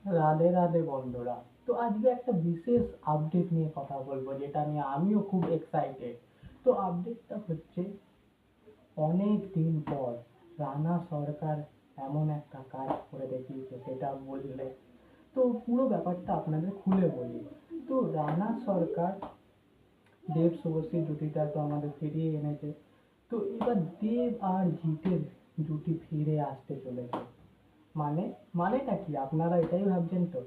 রাধে রাধে বন্ধুরা। তো আজকে একটা বিশেষ আপডেট নিয়ে কথা বলবো, যেটা নিয়ে আমিও খুব এক্সাইটেড। তো আপডেটটা হচ্ছে, অনেক দিন পর রানা সরকার এমন একটা কাজ করে দেখিয়েছে, সেটা বললে তো পুরো ব্যাপারটা আপনাদের খুলে বলি। তো রানা সরকার দেব শুভশ্রী জুটিটা তো আমাদের ফিরিয়ে এনেছে। তো এবার দেব আর জিতের জুটি ফিরে আসতে চলেছে। মানে মানেটা কি আপনারা এটাই ভাবছেন তো?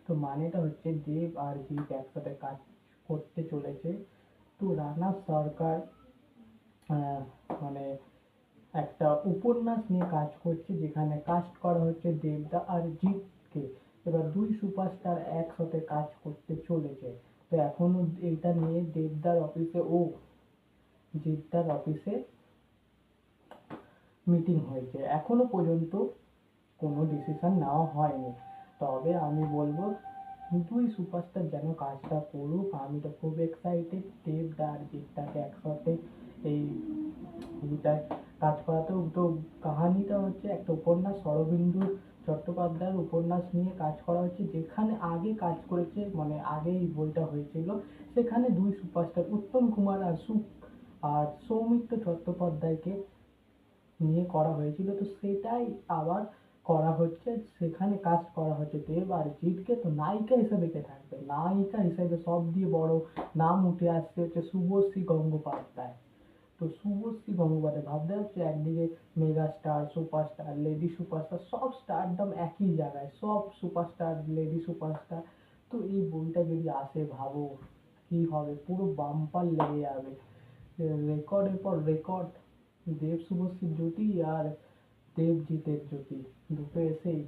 তো মানেটা হচ্ছে, দেব আর জিৎ একসাথে কাজ করতে চলেছে। তো রানা সরকার আহ, মানে একটা উপন্যাস নিয়ে কাজ করছে, যেখানে কাস্ট করা হচ্ছে দেবদা আর জিৎকে। এবার দুই সুপারস্টার একসাথে কাজ করতে চলেছে। তো এখনো এইটা নিয়ে দেবদার অফিসে ও জিৎদার অফিসে মিটিং হয়েছে, এখনো পর্যন্ত কোনো ডিসিশন নেওয়া হয়নি। তবে আমি বলবো, দুই সুপারস্টার যেন কাজটা করুক। আমি তো খুব এক্সাইটেড দেবদা আর জিৎদাকে একসাথে এই ছবিটায় কাজ করাতেও। তো কাহানিটা হচ্ছে একটা উপন্যাস, শরদিন্দু চট্টোপাধ্যায়ের উপন্যাস নিয়ে কাজ করা হচ্ছে, যেখানে আগে কাজ করেছে, মানে আগে এই বইটা হয়েছিল, সেখানে দুই সুপারস্টার উত্তম কুমার আর সৌমিত্র চট্টোপাধ্যায়কে নিয়ে করা হয়েছিল। তো সেটাই আবার করা হচ্ছে, সেখানে কাস্ট করা হচ্ছে দেব আর জিৎকে। তো নায়িকা হিসেবে কে থাকবে? নায়িকা হিসেবে সব দিয়ে বড় নাম উঠে আসছে হচ্ছে শুভশ্রী গঙ্গোপাধ্যায়। তো শুভশ্রী গঙ্গোপাধ্যায় ভাবতে হচ্ছে, একদিকে mega star, superstar, lady superstar, সব স্টারডম একই জায়গায়, সব সুপারস্টার, লেডি সুপারস্টার। তো এই বইটা যদি আসে, ভাবো কি হবে, পুরো বাম্পার লেগে যাবে, রেকর্ডের পর রেকর্ড। দেব শুভশ্রীর জুটি আর দেবজিতের জুটি দুটো এসেই,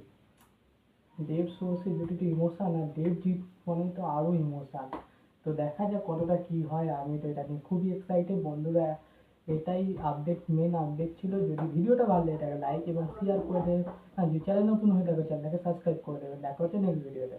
দেব শুভশ্রীর জুটিতে ইমোশন, আর দেবজিৎ মানে তো আরো ইমোশন। তো দেখা যাক কতটা কি হয়। আমি তো এটা নিয়ে খুবই এক্সাইটেড বন্ধুরা। এটাই আপডেট, মেন আপডেট ছিল। যদি ভিডিওটা ভালো লাগে এটাকে লাইক এবং শেয়ার করে দেবেন, আর যদি চ্যানেল নতুন হয়ে থাকে চ্যানেলটাকে সাবস্ক্রাইব করে দেবেন। দেখা হচ্ছে নেক্সট ভিডিওতে।